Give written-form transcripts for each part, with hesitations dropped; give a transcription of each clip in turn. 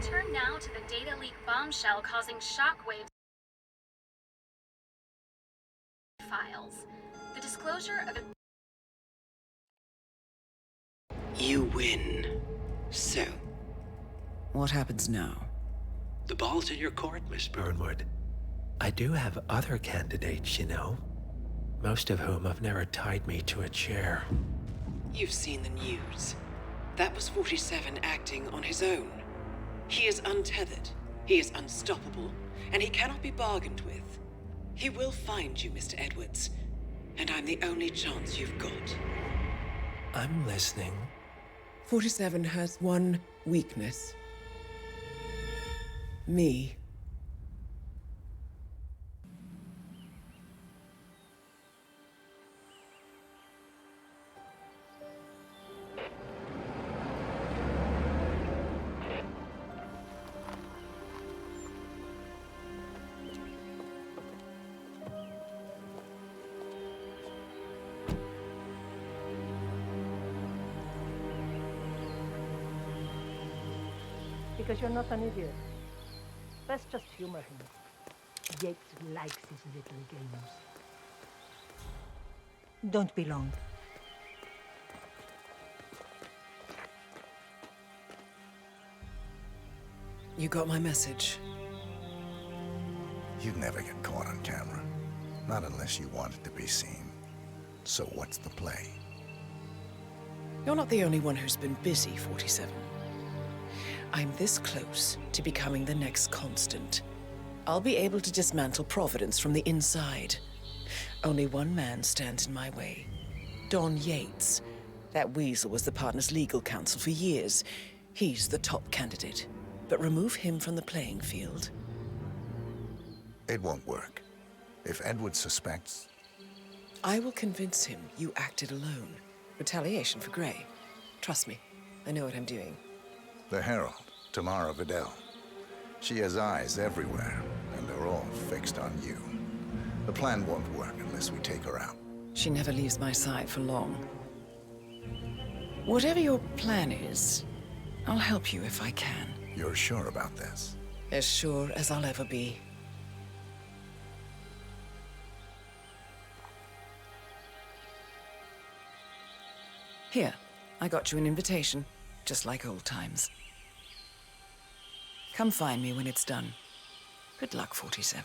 Turn now to the data leak bombshell causing shockwaves files. The disclosure of You win. So, what happens now? The ball's in your court, Miss Burnwood. I do have other candidates, you know. Most of whom have never tied me to a chair. You've seen the news. That was 47 acting on his own. He is untethered, he is unstoppable, and he cannot be bargained with. He will find you, Mr. Edwards, and I'm the only chance you've got. I'm listening. 47 has one weakness. Me. Because you're not an idiot. Let's just humor him. Yates likes his little games. Don't be long. You got my message. You'd never get caught on camera. Not unless you wanted to be seen. So what's the play? You're not the only one who's been busy, 47. I'm this close to becoming the next constant. I'll be able to dismantle Providence from the inside. Only one man stands in my way. Don Yates. That weasel was the partner's legal counsel for years. He's the top candidate. But remove him from the playing field. It won't work. If Edward suspects... I will convince him you acted alone. Retaliation for Gray. Trust me, I know what I'm doing. The Herald, Tamara Vidal. She has eyes everywhere, and they're all fixed on you. The plan won't work unless we take her out. She never leaves my side for long. Whatever your plan is, I'll help you if I can. You're sure about this? As sure as I'll ever be. Here, I got you an invitation, just like old times. Come find me when it's done. Good luck, 47.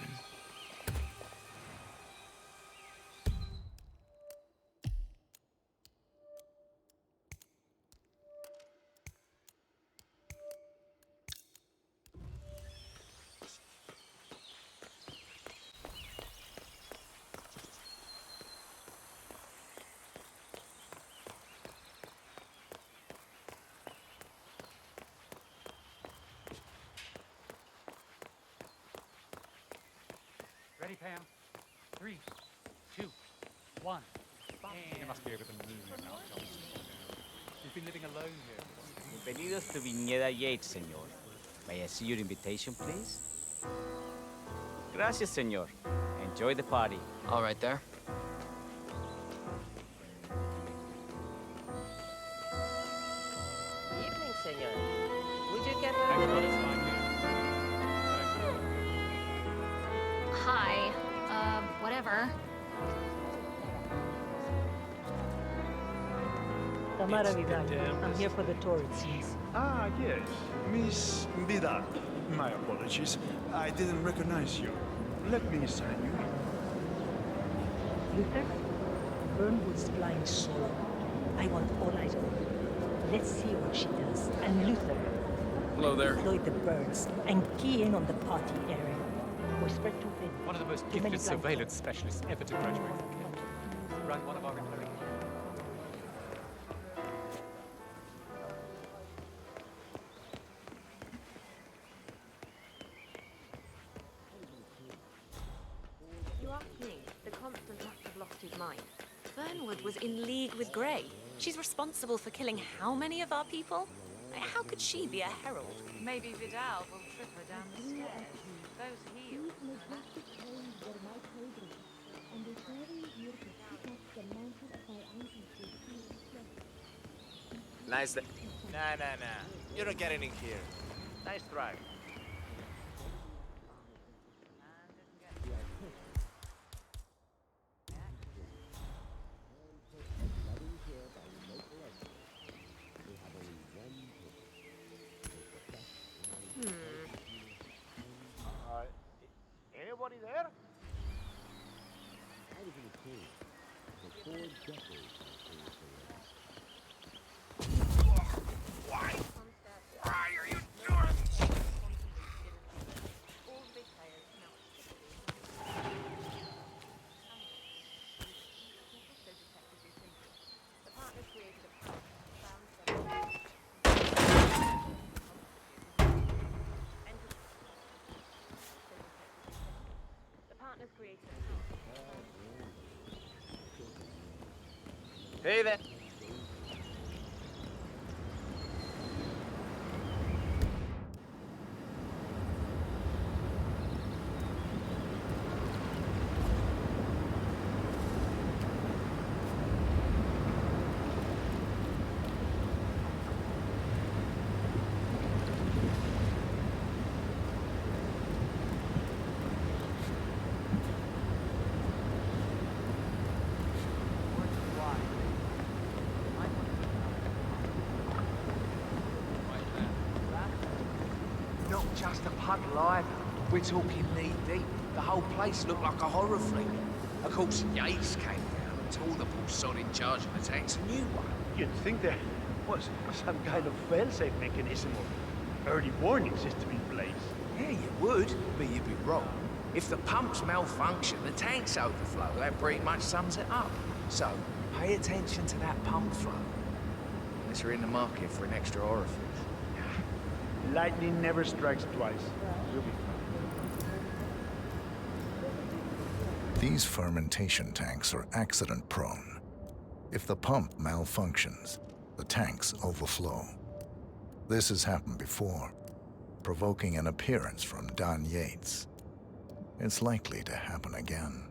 Ready, Pam? 3, 2, 1. You must be over the moon now, Johnson. You've been living alone here. Bienvenidos to Viñeda Yates, señor. May I see your invitation, please? Gracias, señor. Enjoy the party. All right there. Evening, senor. Would you get a little... hi. Whatever. Tamara Vidal. I'm here for the tour, it seems. Ah, yes. Miss Vidal. My apologies. I didn't recognize you. Let me sign you. Luther, Burnwood's flying solo. I want all eyes on her. Let's see what she does. And Luther, Hello there. deploy the birds and key in on the party area. We're spread too thin. One of the most Too many gifted blind surveillance spots. specialists ever to graduate from Cambridge. Ran one of our interrogators. You asked me. The Constant must have lost his mind. Burnwood was in league with Gray. She's responsible for killing how many of our people? How could she be a herald? Maybe Vidal will trip her down the stairs. Those heels. Nice. Nah. You don't get it in here. Nice try. Anybody there? Why? Why are you doing? Hey there. Not just a puddle either. We're talking knee-deep. The whole place looked like a horror flick. Of course, Yates came down and told the poor sod in charge of the tank's a new one. You'd think there was some kind of fail-safe mechanism or early warning system in place. Yeah, you would, but you'd be wrong. If the pumps malfunction, the tanks overflow. That pretty much sums it up. So, pay attention to that pump flow. Unless you're in the market for an extra orifice. Lightning never strikes twice. You'll be fine. These fermentation tanks are accident-prone. If the pump malfunctions, the tanks overflow. This has happened before, provoking an appearance from Don Yates. It's likely to happen again.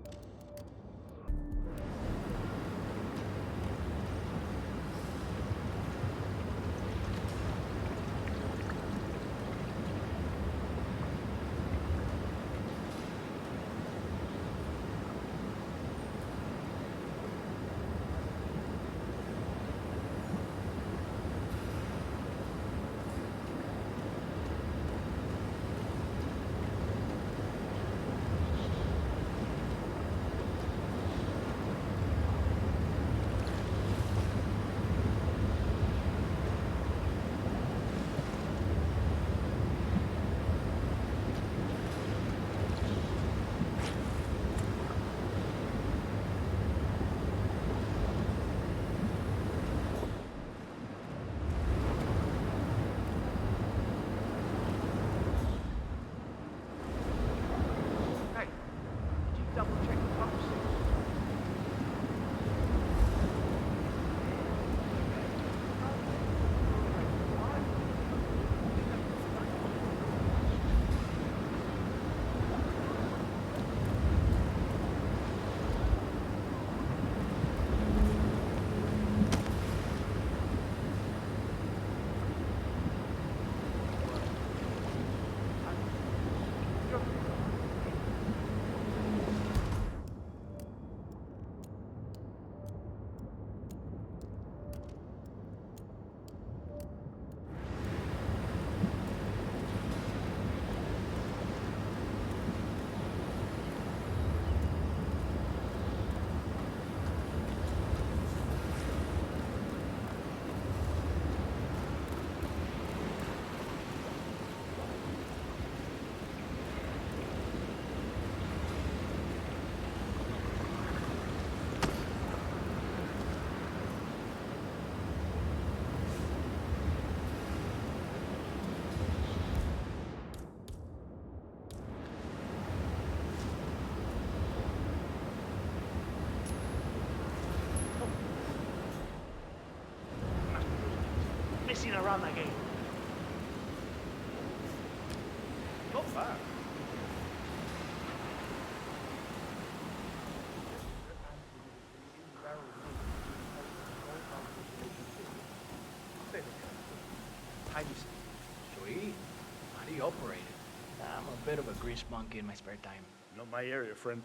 Messing around again. Not bad. Sweet. operated. I'm a bit of a grease monkey in my spare time. Not my area, friend.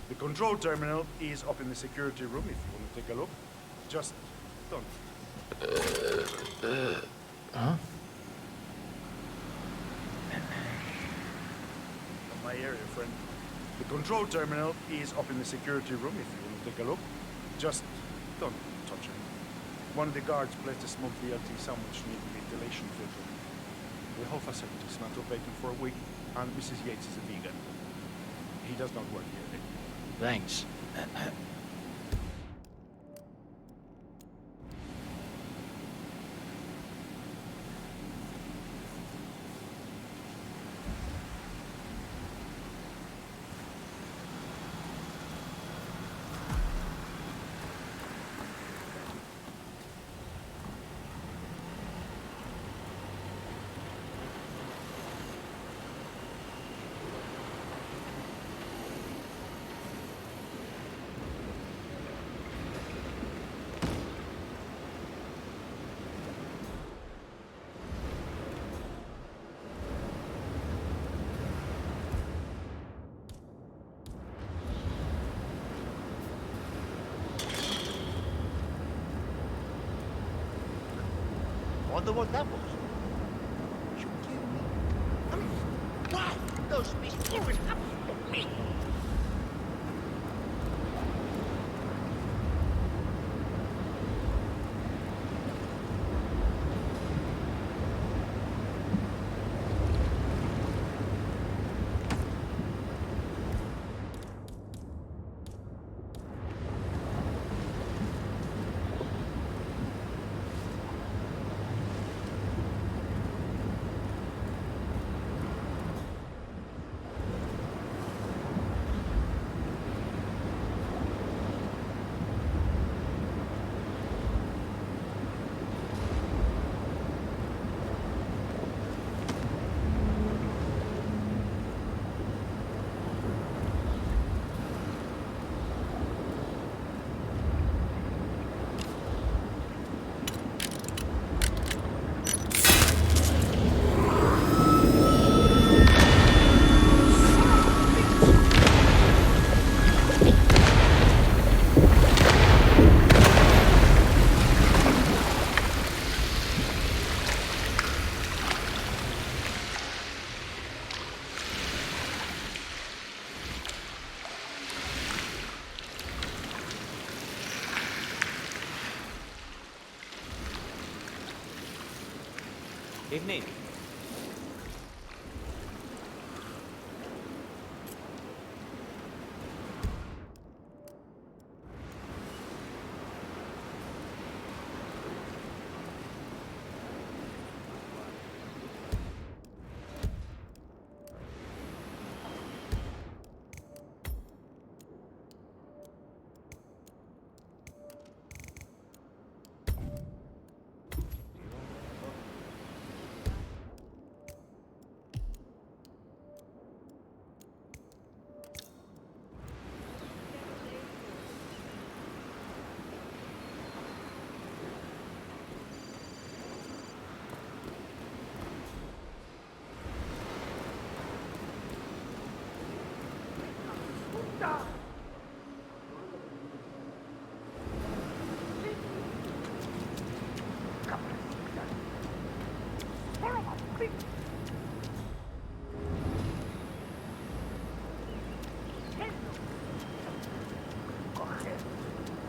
The control terminal is up in the security room if you want to take a look. Just don't. Huh? Not my area, friend. The control terminal is up in the security room if you want to take a look. Just don't touch it. One of the guards placed a smoked VLT sandwich near the ventilation filter. The whole facility is not vacant for a week, and Mrs. Yates is a vegan. He does not work here. Thanks. Wonder what that was. You kidding me? I mean, why does this always happen to me? Evening.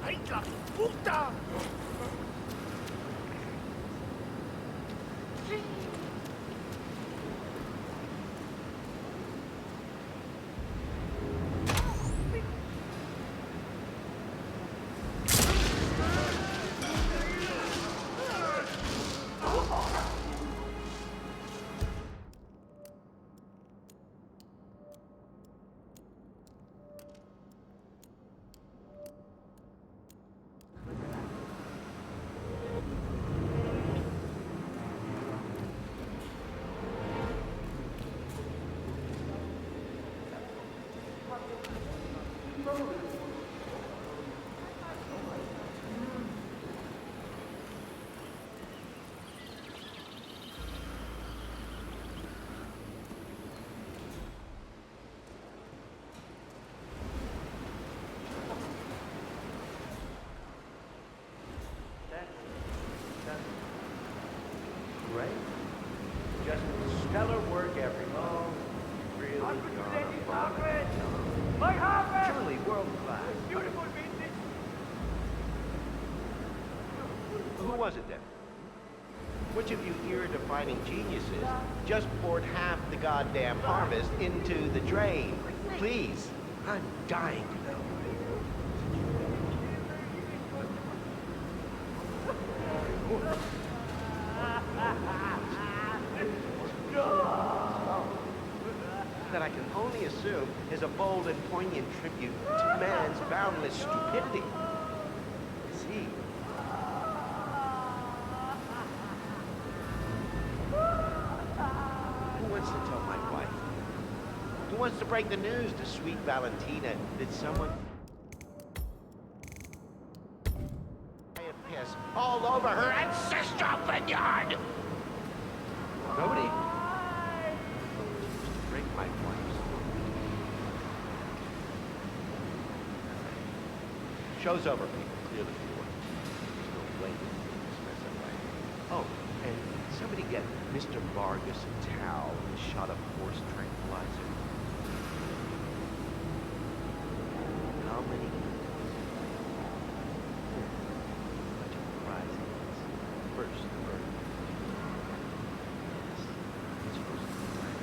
¡Ay, la puta! great. Just stellar work, everyone. Really truly world class. Beautiful business. Who was it then? Which of you ear-defining geniuses just poured half the goddamn harvest into the drain? Please, I'm dying to know. That I can only assume is a bold and poignant tribute to man's boundless stupidity. See? Who wants to tell my wife? Who wants to break the news to sweet Valentina that someone piss all over her ancestral vineyard? Nobody? Break my wife's. Show's over, people. Clear the floor. There's no way to mess up right. Oh, and somebody get Mr. Vargas a towel and a shot of horse tranquilizer. How many? Such a prize. First, the bird. It's supposed to be right.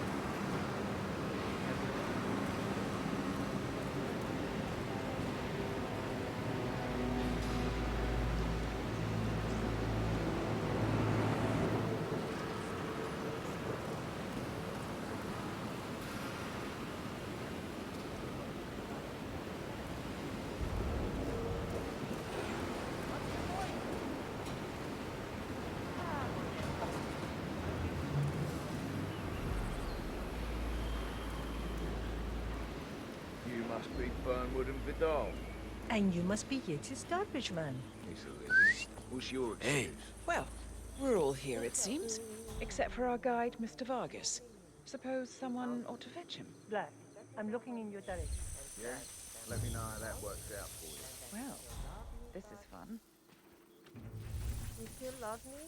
You must be Burnwood and Vidal. And you must be Yates Tamara. What's your excuse? Well, we're all here, it seems. Except for our guide, Mr. Vargas. Suppose someone ought to fetch him. Black, I'm looking in your direction. Yeah? Let me know how that works out for you. Well, this is fun. You still love me?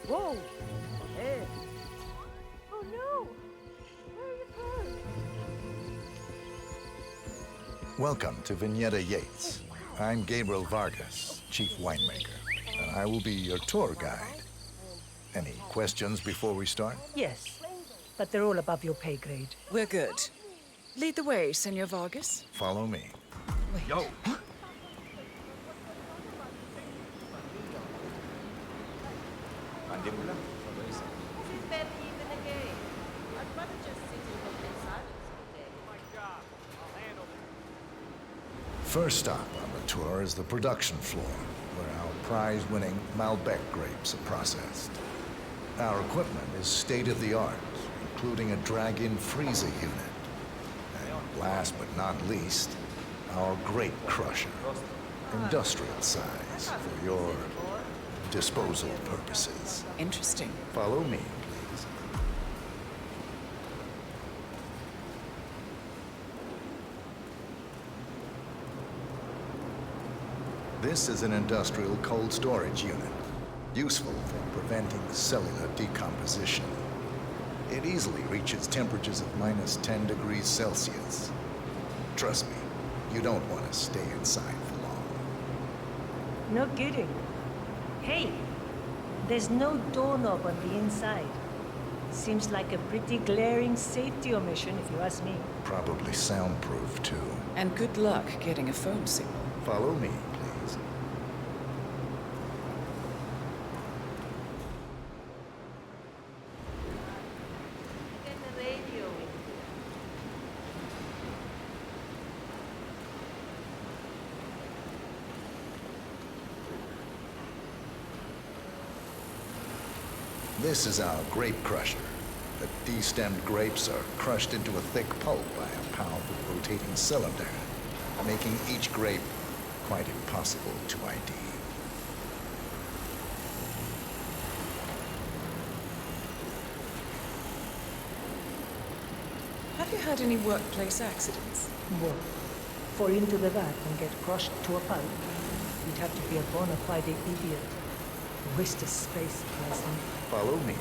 Whoa! Hey! Oh no! Where are you going? Welcome to Vignetta Yates. I'm Gabriel Vargas, chief winemaker, and I will be your tour guide. Any questions before we start? Yes, but they're all above your pay grade. We're good. Lead the way, Senor Vargas. Follow me. Wait. Yo! Mandíbula. First stop on the tour is the production floor, where our prize-winning Malbec grapes are processed. Our equipment is state-of-the-art, including a drag-in freezer unit. And last but not least, our grape crusher, industrial size for your disposal purposes. Interesting. Follow me, please. This is an industrial cold storage unit, useful for preventing cellular decomposition. It easily reaches temperatures of -10 degrees Celsius. Trust me, you don't want to stay inside for long. No kidding. Hey, there's no doorknob on the inside. Seems like a pretty glaring safety omission, if you ask me. Probably soundproof, too. And good luck getting a phone signal. Follow me, please. This is our grape crusher. The destemmed grapes are crushed into a thick pulp by a powerful rotating cylinder, making each grape quite impossible to ID. Have you had any workplace accidents? Well, fall into the vat and get crushed to a pulp, you'd have to be a bona fide idiot. Waste of space, person. Follow me.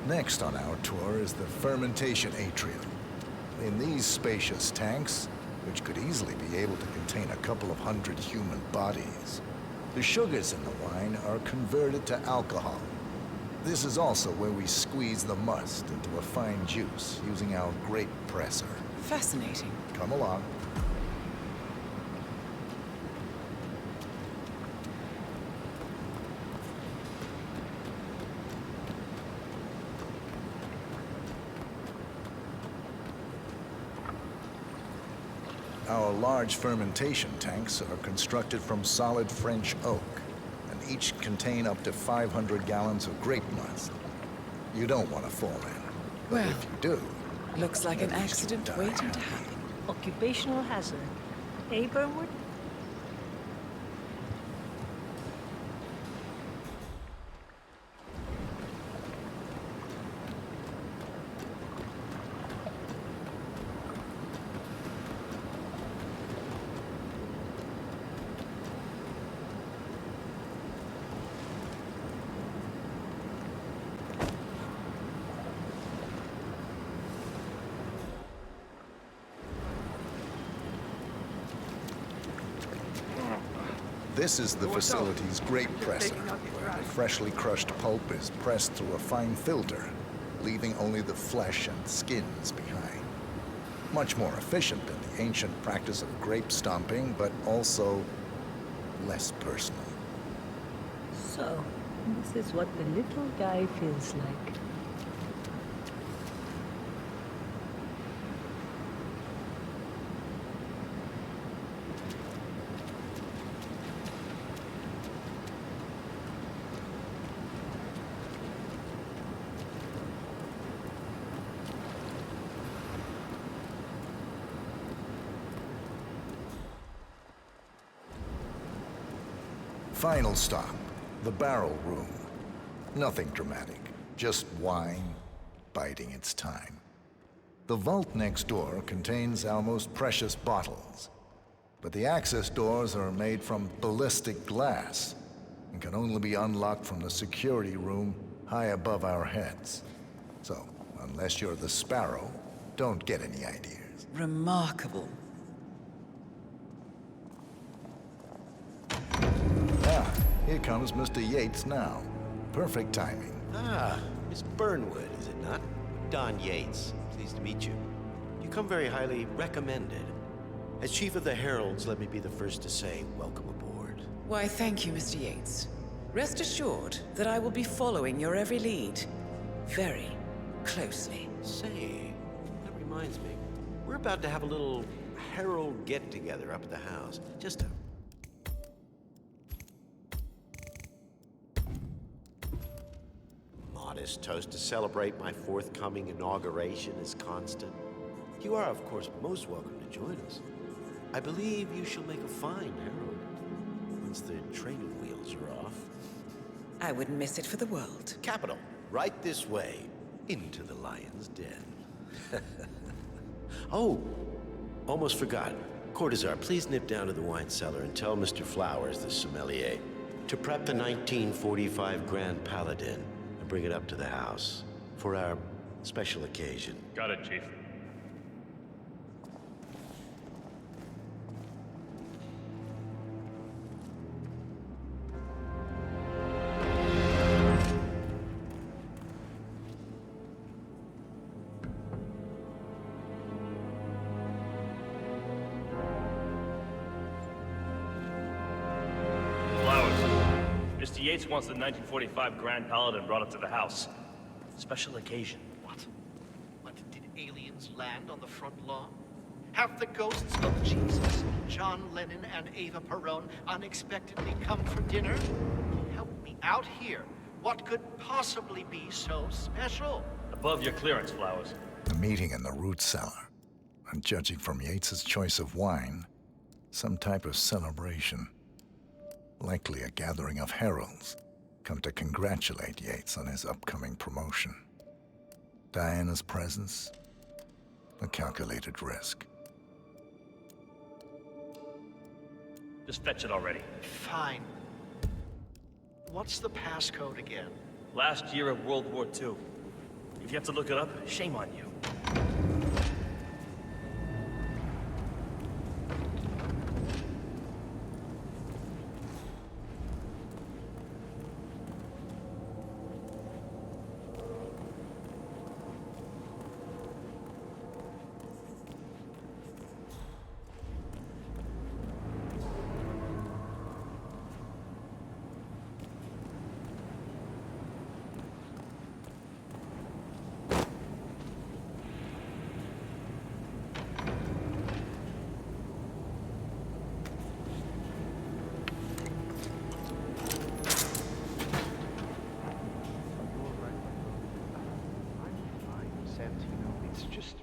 Next on our tour is the fermentation atrium. In these spacious tanks, which could easily be able to contain a couple of hundred human bodies, the sugars in the wine are converted to alcohol. This is also where we squeeze the must into a fine juice using our grape presser. Fascinating. Come along. Our large fermentation tanks are constructed from solid French oak, and each contain up to 500 gallons of grape must. You don't want to fall in, but Well, if you do... Looks like an at least you'll accident die waiting to happy. happen. Occupational hazard. Eh, Burnwood? This is the facility's grape presser, where the freshly crushed pulp is pressed through a fine filter, leaving only the flesh and skins behind. Much more efficient than the ancient practice of grape stomping, but also less personal. So, this is what the little guy feels like. Final stop, the barrel room. Nothing dramatic, just wine biding its time. The vault next door contains our most precious bottles, but the access doors are made from ballistic glass and can only be unlocked from the security room high above our heads. So, unless you're the Sparrow, don't get any ideas. Remarkable. Ah, here comes Mr. Yates now. Perfect timing. Ah, Miss Burnwood, is it not? Don Yates. Pleased to meet you. You come very highly recommended. As Chief of the Heralds, let me be the first to say welcome aboard. Why, thank you, Mr. Yates. Rest assured that I will be following your every lead. Very closely. Say, that reminds me. We're about to have a little Herald get-together up at the house. Just a modest toast to celebrate my forthcoming inauguration as Constant. You are, of course, most welcome to join us. I believe you shall make a fine herald once the training wheels are off. I wouldn't miss it for the world. Capital. Right this way, into the lion's den. Oh, almost forgot. Cortazar, please nip down to the wine cellar and tell Mr. Flowers, the sommelier, to prep the 1945 Grand Paladin and bring it up to the house for our special occasion. Got it, Chief. Mr. Yates wants the 1945 Grand Paladin brought up to the house. Special occasion. What? Did aliens land on the front lawn? Have the ghosts of Jesus, John Lennon, and Eva Perón unexpectedly come for dinner? Help me out here. What could possibly be so special? Above your clearance, Flowers. A meeting in the root cellar. And judging from Yates's choice of wine, some type of celebration. Likely a gathering of heralds come to congratulate Yates on his upcoming promotion. Diana's presence, a calculated risk. Just fetch it already. Fine. What's the passcode again? Last year of World War II. If you have to look it up, shame on you. It's just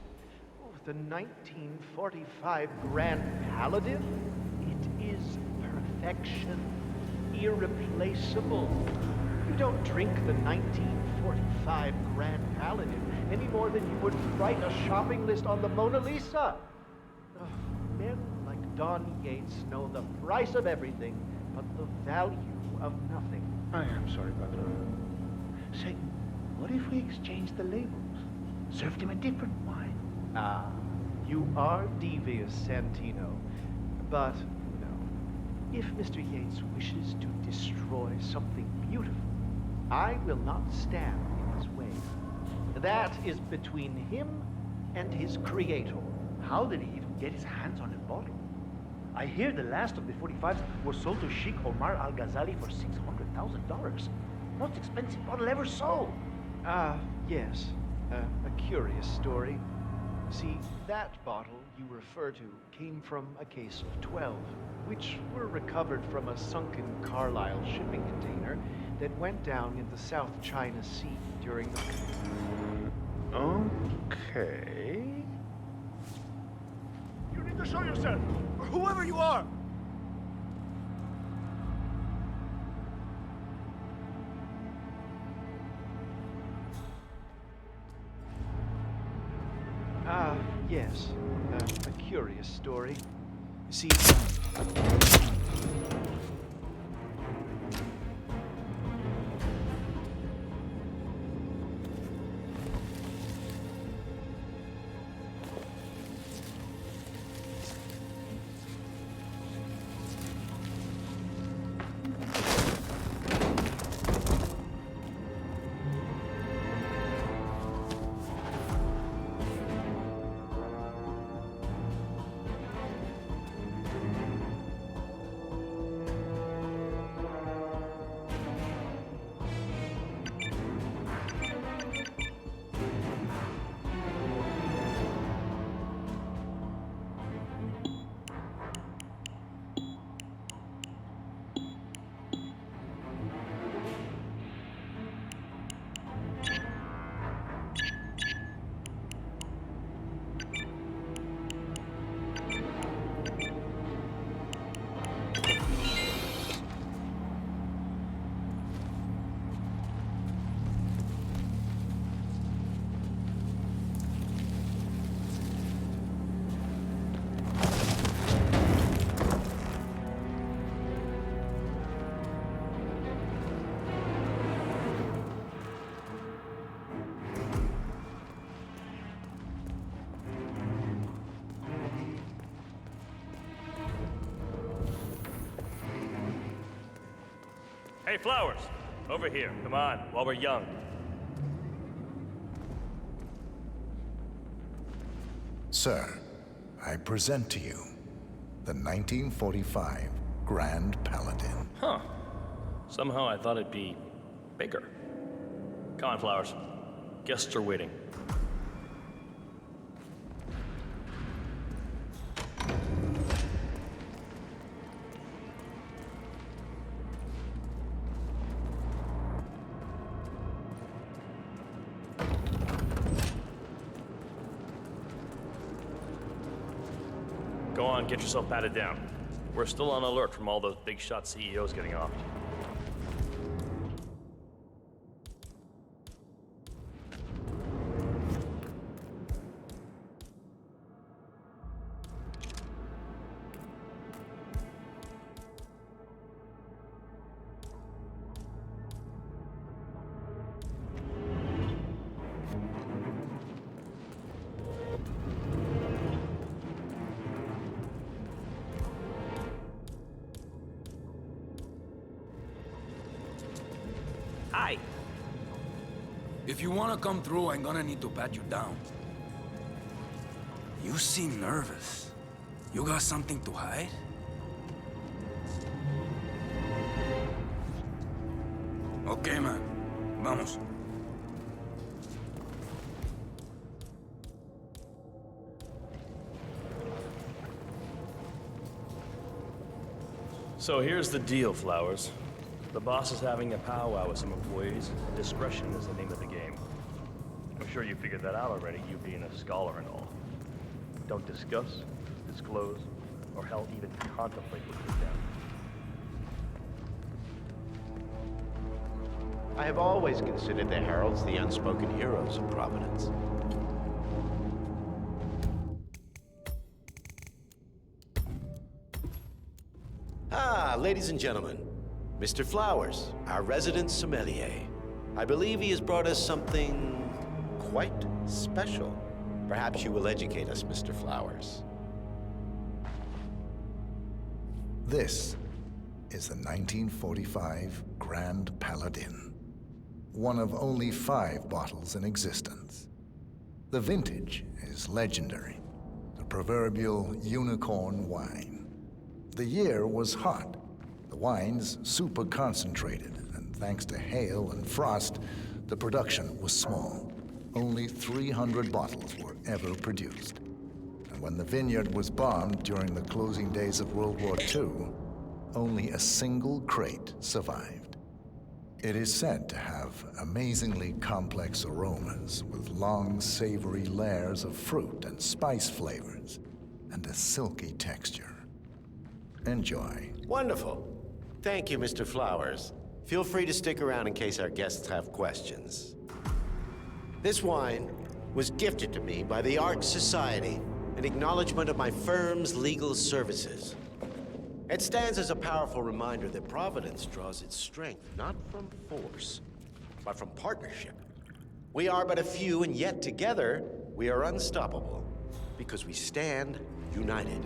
the 1945 Grand Paladin. It is perfection, irreplaceable. You don't drink the 1945 Grand Paladin any more than you would write a shopping list on the Mona Lisa. Men like Don Yates know the price of everything, but the value of nothing. I am sorry, Patron. Say, what if we exchange the labels? Served him a different wine. Ah, you are devious, Santino. But, no. If Mr. Yates wishes to destroy something beautiful, I will not stand in his way. That is between him and his creator. How did he even get his hands on a bottle? I hear the last of the 45s were sold to Sheikh Omar Al-Ghazali for $600,000. Most expensive bottle ever sold. Ah, yes. A curious story. See, that bottle you refer to came from a case of 12, which were recovered from a sunken Carlisle shipping container that went down in the South China Sea during the... Okay. You need to show yourself, or whoever you are! Ah, yes. A curious story. See... Hey, Flowers! Over here. Come on, while we're young. Sir, I present to you the 1945 Grand Paladin. Huh. Somehow I thought it'd be bigger. Come on, Flowers. Guests are waiting. Go on, get yourself patted down. We're still on alert from all those big shot CEOs getting off. Hi. If you want to come through, I'm gonna need to pat you down. You seem nervous. You got something to hide? Okay, man. Vamos. So here's the deal, Flowers. The boss is having a powwow with some employees, and discretion is the name of the game. I'm sure you figured that out already, you being a scholar and all. Don't discuss, disclose, or hell, even contemplate what you've done. I have always considered the heralds the unspoken heroes of Providence. Ah, ladies and gentlemen, Mr. Flowers, our resident sommelier. I believe he has brought us something quite special. Perhaps you will educate us, Mr. Flowers. This is the 1945 Grand Paladin, one of only 5 bottles in existence. The vintage is legendary, the proverbial unicorn wine. The year was hot. The wine's super concentrated, and thanks to hail and frost, the production was small. Only 300 bottles were ever produced. And when the vineyard was bombed during the closing days of World War II, only a single crate survived. It is said to have amazingly complex aromas with long, savory layers of fruit and spice flavors, and a silky texture. Enjoy. Wonderful. Thank you, Mr. Flowers. Feel free to stick around in case our guests have questions. This wine was gifted to me by the Art Society in acknowledgement of my firm's legal services. It stands as a powerful reminder that Providence draws its strength not from force, but from partnership. We are but a few, and yet together we are unstoppable because we stand united.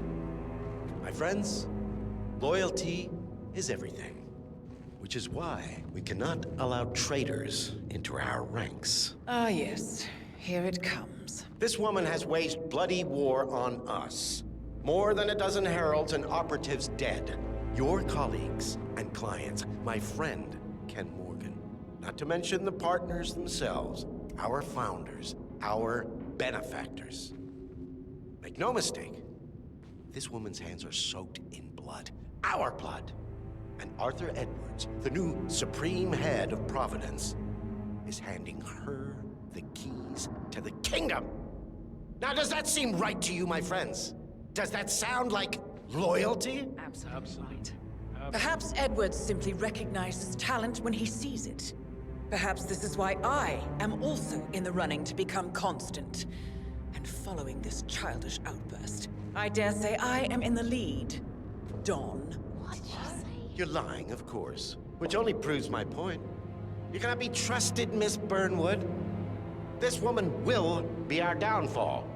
My friends, loyalty is everything, which is why we cannot allow traitors into our ranks. Ah, yes. Here it comes. This woman has waged bloody war on us. More than a dozen heralds and operatives dead. Your colleagues and clients, my friend, Ken Morgan. Not to mention the partners themselves, our founders, our benefactors. Make no mistake, this woman's hands are soaked in blood. Our blood. And Arthur Edwards, the new supreme head of Providence, is handing her the keys to the kingdom. Now, does that seem right to you, my friends? Does that sound like loyalty? Absolutely right. Perhaps Edwards simply recognizes talent when he sees it. Perhaps this is why I am also in the running to become constant. And following this childish outburst, I dare say I am in the lead. Don. What did you say? You're lying, of course, which only proves my point. You cannot be trusted, Miss Burnwood. This woman will be our downfall.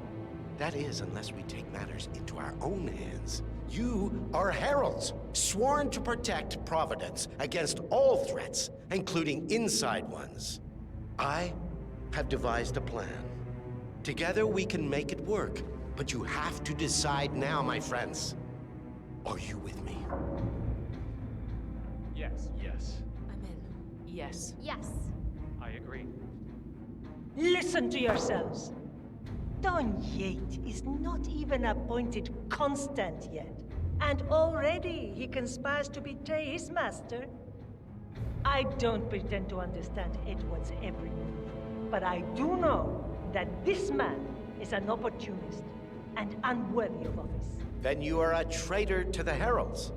That is, unless we take matters into our own hands. You are heralds, sworn to protect Providence against all threats, including inside ones. I have devised a plan. Together we can make it work, but you have to decide now, my friends. Are you with me? Yes. Yes. Yes. Yes. I agree. Listen to yourselves. Don Yates is not even appointed constant yet, and already he conspires to betray his master. I don't pretend to understand Edward's every move, but I do know that this man is an opportunist and unworthy of office. Then you are a traitor to the Heralds.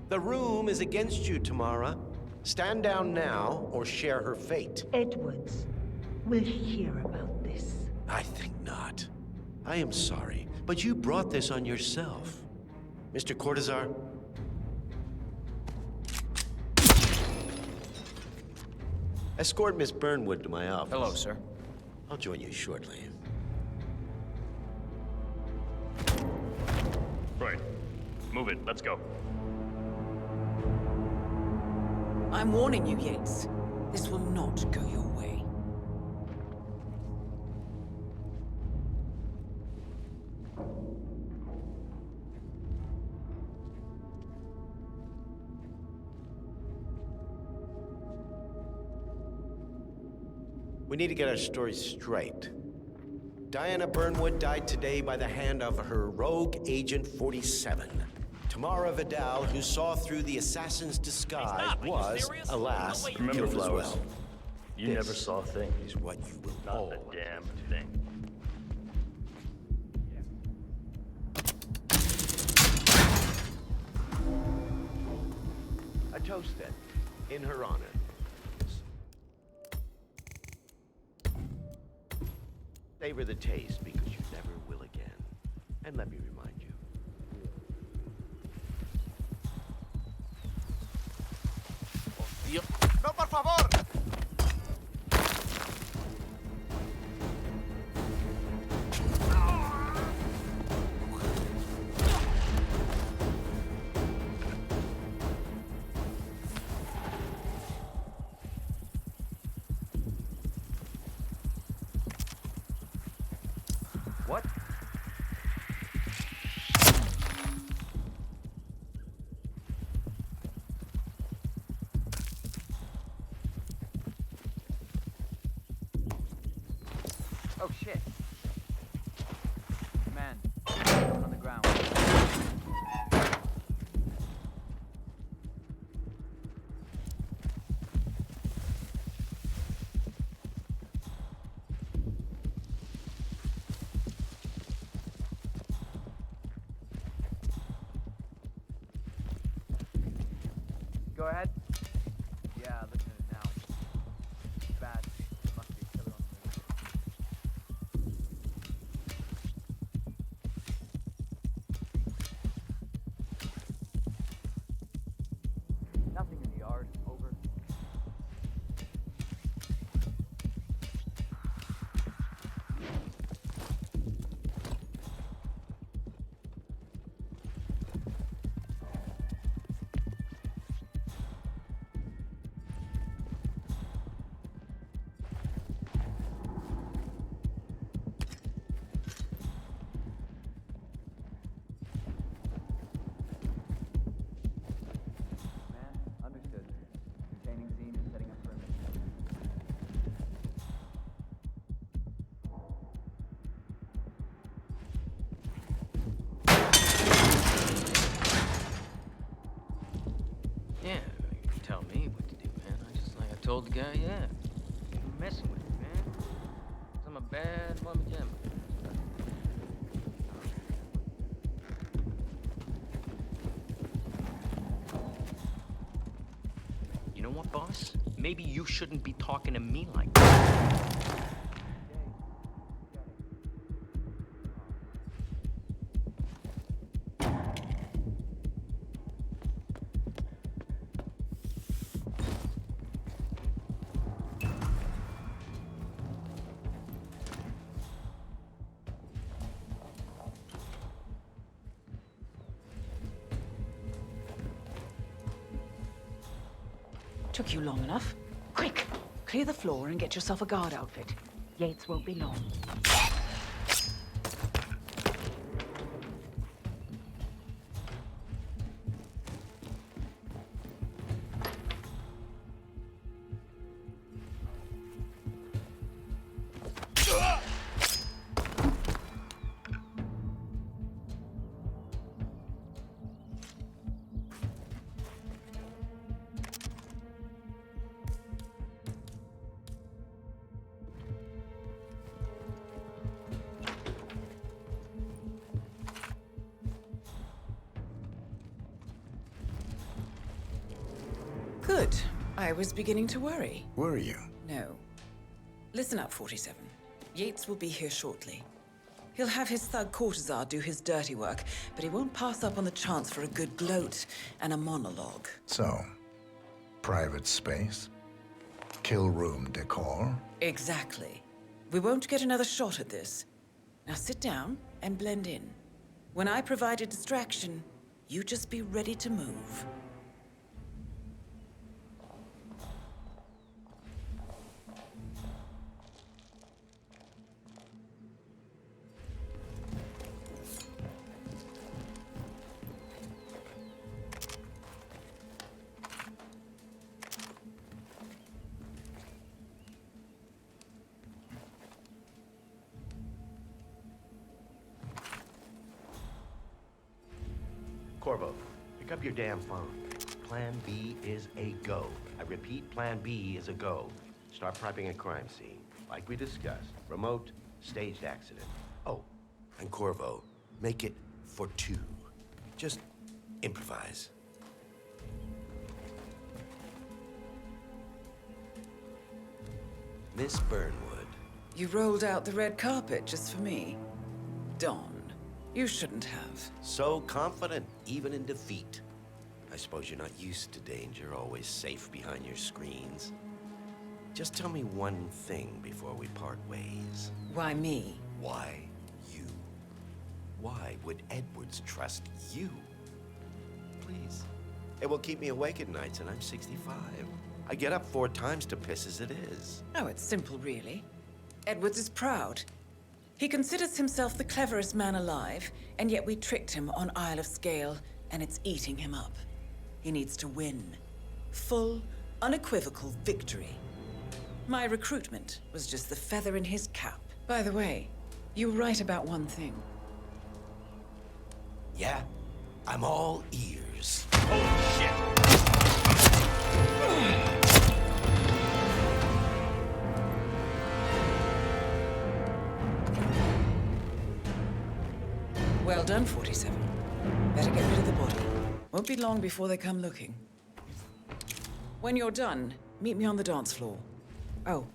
The room is against you, Tamara. Stand down now or share her fate. Edwards will hear about this. I think not. I am sorry, but you brought this on yourself. Mr. Cortazar? Escort Miss Burnwood to my office. Hello, sir. I'll join you shortly. Right. Move it. Let's go. I'm warning you, Yates. This will not go your way. We need to get our story straight. Diana Burnwood died today by the hand of her rogue Agent 47. Tamara Vidal, who saw through the assassin's disguise, was, alas, Remember, killed as Flowers, well. you never saw a thing. Is what you will Not all a damn thing. A toast, then, in her honor. Savor the taste, because you never will again. And let me remind you. ¡No, por favor! What? Oh shit. Man, on the ground. Go ahead. Yeah, looking at it now. Bad. Must be a killer on the move. Nothing in the yard. Over. Man, understood. Containing scene and setting up perimeter. Yeah, you can tell me what to do, man. I told the guy, yeah. You're messing with me, man. 'Cause I'm a bad mama jamma. You know what, boss? Maybe you shouldn't be talking to me like that. Took you long enough. Quick! Clear the floor and get yourself a guard outfit. Yates won't be long. Good. I was beginning to worry. Were you? No. Listen up, 47. Yates will be here shortly. He'll have his thug Cortazar do his dirty work, but he won't pass up on the chance for a good gloat and a monologue. So, private space? Kill room decor? Exactly. We won't get another shot at this. Now sit down and blend in. When I provide a distraction, you just be ready to move. Corvo, pick up your damn phone. Plan B is a go. I repeat, Plan B is a go. Start prepping a crime scene. Like we discussed, remote, staged accident. Oh, and Corvo, make it for 2. Just improvise. Miss Burnwood. You rolled out the red carpet just for me. Don, you shouldn't have. So confident, even in defeat. I suppose you're not used to danger, always safe behind your screens. Just tell me one thing before we part ways. Why me? Why you? Why would Edwards trust you? Please. It will keep me awake at nights, and I'm 65. I get up 4 times to piss as it is. Oh, it's simple, really. Edwards is proud. He considers himself the cleverest man alive, and yet we tricked him on Isle of Scale, and it's eating him up. He needs to win. Full, unequivocal victory. My recruitment was just the feather in his cap. By the way, you were right about one thing. Yeah? I'm all ears. Holy shit! Well done, 47. Better get rid of the body. Won't be long before they come looking. When you're done, meet me on the dance floor. Oh,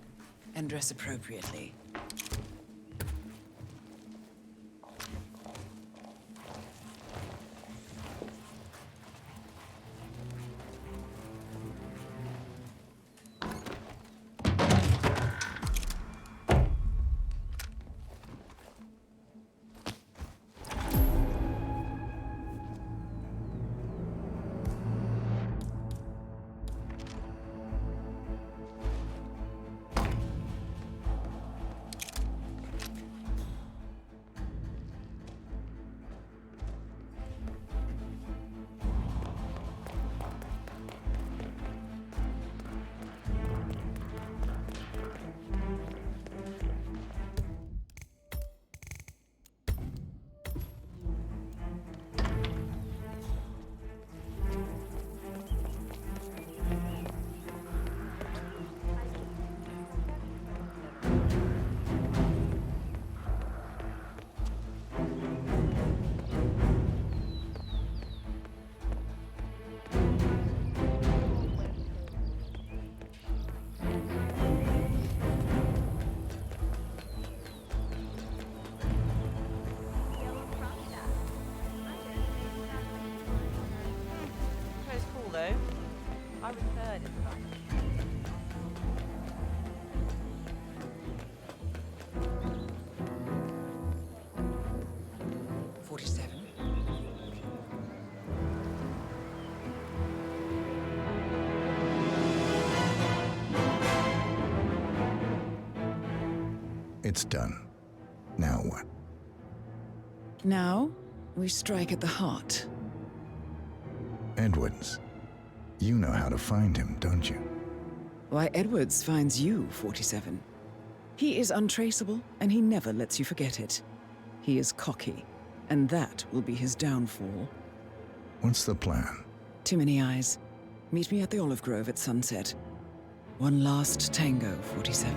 and dress appropriately. Though, I was third in the battle. 47. It's done. Now what? Now, we strike at the heart. Edwards. You know how to find him, don't you? Why, Edwards finds you, 47. He is untraceable, and he never lets you forget it. He is cocky, and that will be his downfall. What's the plan? Too many eyes. Meet me at the Olive Grove at sunset. One last tango, 47.